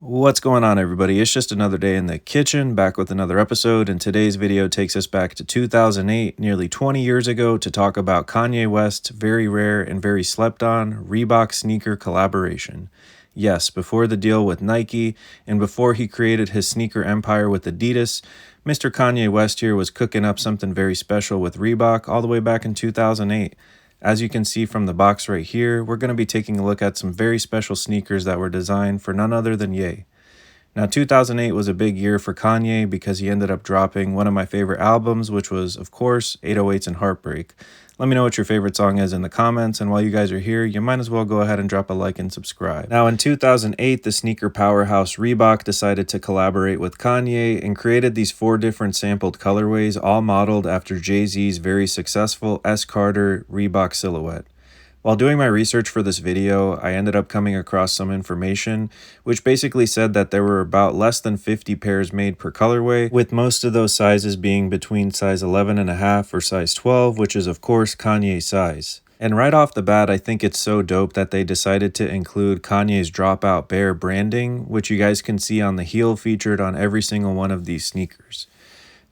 What's going on, everybody? It's just another day in the kitchen, back with another episode, and today's video takes us back to 2008, nearly 20 years ago, to talk about Kanye West's very rare and very slept on Reebok sneaker collaboration. Yes, before the deal with Nike, and before he created his sneaker empire with Adidas, Mr. Kanye West here was cooking up something very special with Reebok all the way back in 2008. As you can see from the box right here, we're going to be taking a look at some very special sneakers that were designed for none other than Ye. Now, 2008 was a big year for Kanye because he ended up dropping one of my favorite albums, which was, of course, 808s and Heartbreak. Let me know what your favorite song is in the comments, and while you guys are here, you might as well go ahead and drop a like and subscribe. Now, in 2008, the sneaker powerhouse Reebok decided to collaborate with Kanye and created these 4 different sampled colorways, all modeled after JayZ's very successful S Carter Reebok silhouette. While doing my research for this video, I ended up coming across some information which basically said that there were about less than 50 pairs made per colorway, with most of those sizes being between size 11.5 or size 12, which is of course Kanye's size. And right off the bat, I think it's so dope that they decided to include Kanye's Dropout Bear branding, which you guys can see on the heel featured on every single one of these sneakers.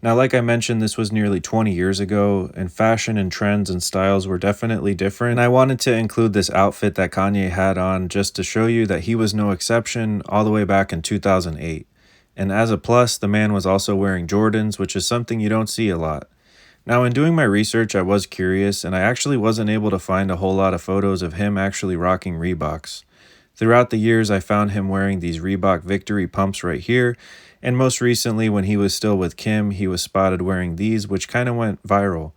Now, like I mentioned, this was nearly 20 years ago, and fashion and trends and styles were definitely different. And I wanted to include this outfit that Kanye had on just to show you that he was no exception all the way back in 2008. And as a plus, the man was also wearing Jordans, which is something you don't see a lot. Now, in doing my research, I was curious, and I actually wasn't able to find a whole lot of photos of him actually rocking Reeboks. Throughout the years, I found him wearing these Reebok Victory pumps right here, and most recently when he was still with Kim, he was spotted wearing these, which kind of went viral.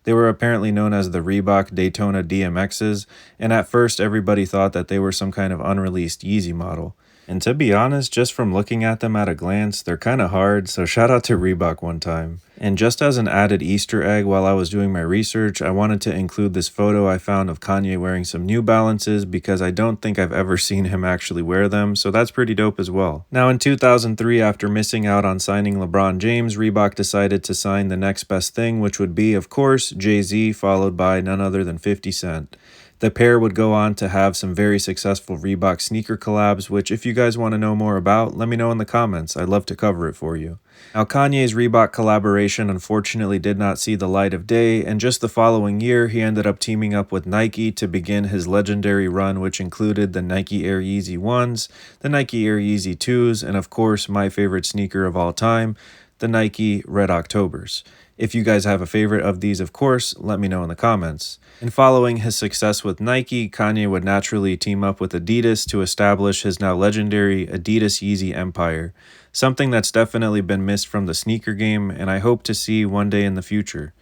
They were apparently known as the Reebok Daytona DMXs, and at first everybody thought that they were some kind of unreleased Yeezy model. And to be honest, just from looking at them at a glance, they're kind of hard, so shout out to Reebok one time. And just as an added Easter egg while I was doing my research, I wanted to include this photo I found of Kanye wearing some New Balances because I don't think I've ever seen him actually wear them, so that's pretty dope as well. Now in 2003, after missing out on signing LeBron James, Reebok decided to sign the next best thing, which would be, of course, JayZ, followed by none other than 50 Cent. The pair would go on to have some very successful Reebok sneaker collabs, which if you guys want to know more about, let me know in the comments. I'd love to cover it for you. Now, Kanye's Reebok collaboration unfortunately did not see the light of day, and just the following year, he ended up teaming up with Nike to begin his legendary run, which included the Nike Air Yeezy 1s, the Nike Air Yeezy 2s, and of course, my favorite sneaker of all time, the Nike Red Octobers. If you guys have a favorite of these, of course, let me know in the comments. And following his success with Nike, Kanye would naturally team up with Adidas to establish his now legendary Adidas Yeezy empire, something that's definitely been missed from the sneaker game and I hope to see one day in the future.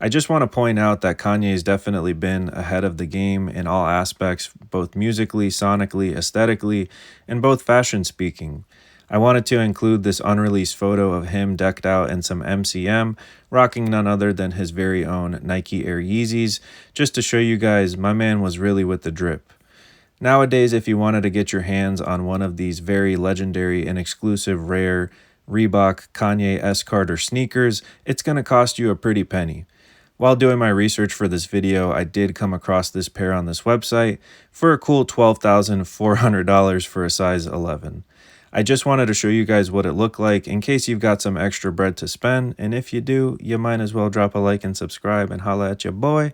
I just want to point out that Kanye's definitely been ahead of the game in all aspects, both musically, sonically, aesthetically, and both fashion speaking. I wanted to include this unreleased photo of him decked out in some MCM, rocking none other than his very own Nike Air Yeezys, just to show you guys my man was really with the drip. Nowadays, if you wanted to get your hands on one of these very legendary and exclusive rare Reebok Kanye S Carter sneakers, it's going to cost you a pretty penny. While doing my research for this video, I did come across this pair on this website for a cool $12,400 for a size 11. I just wanted to show you guys what it looked like in case you've got some extra bread to spend, and if you do, you might as well drop a like and subscribe and holla at your boy.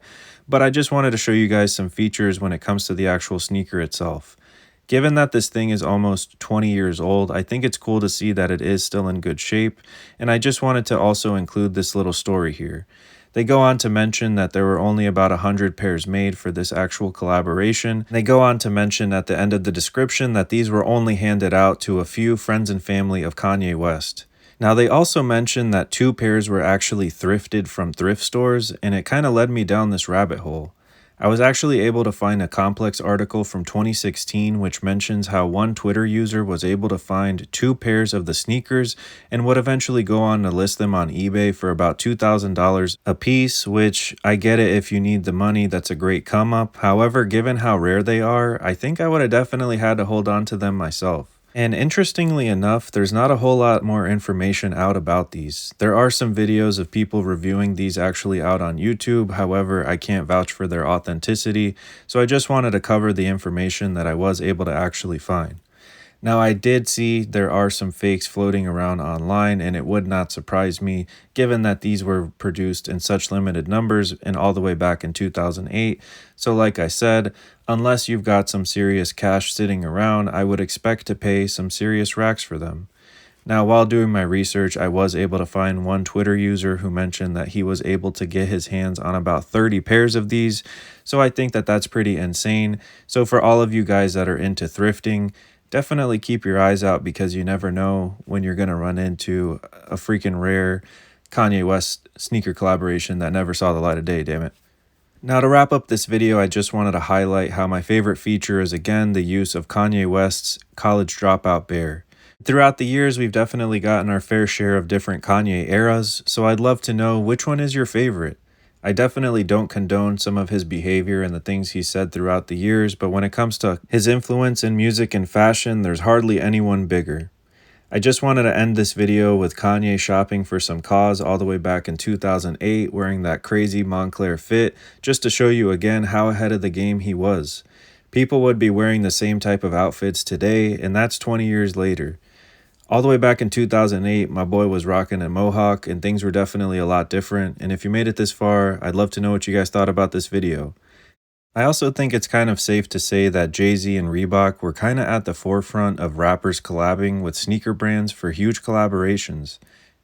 But I just wanted to show you guys some features when it comes to the actual sneaker itself. Given that this thing is almost 20 years old, I think it's cool to see that it is still in good shape, and I just wanted to also include this little story here. They go on to mention that there were only about 100 pairs made for this actual collaboration. They go on to mention at the end of the description that these were only handed out to a few friends and family of Kanye West. Now, they also mention that 2 pairs were actually thrifted from thrift stores, and it kind of led me down this rabbit hole. I was actually able to find a complex article from 2016 which mentions how one Twitter user was able to find 2 pairs of the sneakers and would eventually go on to list them on eBay for about $2,000 a piece, which I get it, if you need the money, that's a great come up. However, given how rare they are, I think I would have definitely had to hold on to them myself. And interestingly enough, there's not a whole lot more information out about these. There are some videos of people reviewing these actually out on YouTube, however, I can't vouch for their authenticity, so I just wanted to cover the information that I was able to actually find. Now, I did see there are some fakes floating around online, and it would not surprise me given that these were produced in such limited numbers and all the way back in 2008. So, like I said, unless you've got some serious cash sitting around, I would expect to pay some serious racks for them. Now, while doing my research, I was able to find one Twitter user who mentioned that he was able to get his hands on about 30 pairs of these. So I think that that's pretty insane. So for all of you guys that are into thrifting, definitely keep your eyes out because you never know when you're going to run into a freaking rare Kanye West sneaker collaboration that never saw the light of day, damn it. Now, to wrap up this video, I just wanted to highlight how my favorite feature is again the use of Kanye West's college dropout bear. Throughout the years, we've definitely gotten our fair share of different Kanye eras, so I'd love to know which one is your favorite. I definitely don't condone some of his behavior and the things he said throughout the years, but when it comes to his influence in music and fashion, there's hardly anyone bigger. I just wanted to end this video with Kanye shopping for some cause all the way back in 2008, wearing that crazy Moncler fit, just to show you again how ahead of the game he was. People would be wearing the same type of outfits today, and that's 20 years later. All the way back in 2008, my boy was rocking a mohawk and things were definitely a lot different. And if you made it this far, I'd love to know what you guys thought about this video. I also think it's kind of safe to say that JayZ and Reebok were kind of at the forefront of rappers collabing with sneaker brands for huge collaborations.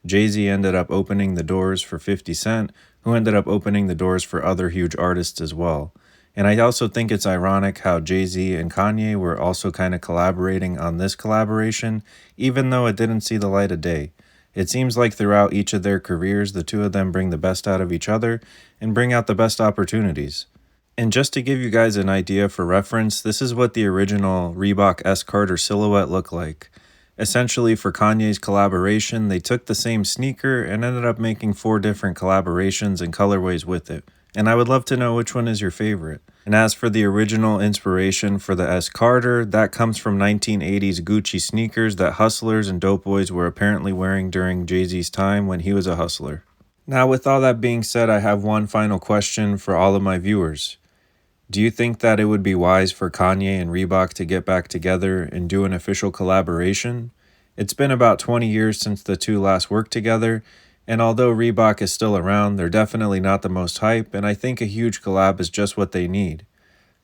JayZ ended up opening the doors for 50 Cent, who ended up opening the doors for other huge artists as well. And I also think it's ironic how JayZ and Kanye were also kind of collaborating on this collaboration, even though it didn't see the light of day. It seems like throughout each of their careers, the two of them bring the best out of each other and bring out the best opportunities. And just to give you guys an idea for reference, this is what the original Reebok S Carter silhouette looked like. Essentially, for Kanye's collaboration, they took the same sneaker and ended up making 4 different collaborations and colorways with it. And I would love to know which one is your favorite. And as for the original inspiration for the S Carter, that comes from 1980s Gucci sneakers that hustlers and dope boys were apparently wearing during JayZ's time when he was a hustler. Now, with all that being said, I have one final question for all of my viewers. Do you think that it would be wise for Kanye and Reebok to get back together and do an official collaboration? It's been about 20 years since the two last worked together, and although Reebok is still around, they're definitely not the most hype, and I think a huge collab is just what they need.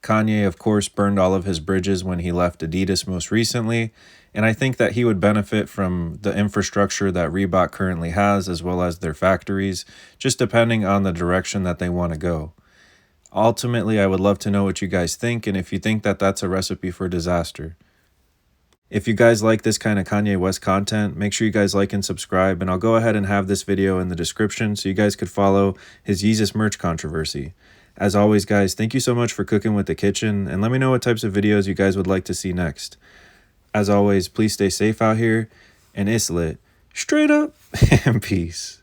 Kanye, of course, burned all of his bridges when he left Adidas most recently, and I think that he would benefit from the infrastructure that Reebok currently has, as well as their factories, just depending on the direction that they want to go. Ultimately, I would love to know what you guys think, and if you think that that's a recipe for disaster. If you guys like this kind of Kanye West content, make sure you guys like and subscribe, and I'll go ahead and have this video in the description so you guys could follow his Yeezus merch controversy. As always, guys, thank you so much for cooking with the kitchen, and let me know what types of videos you guys would like to see next. As always, please stay safe out here, and it's lit. Straight up, and peace.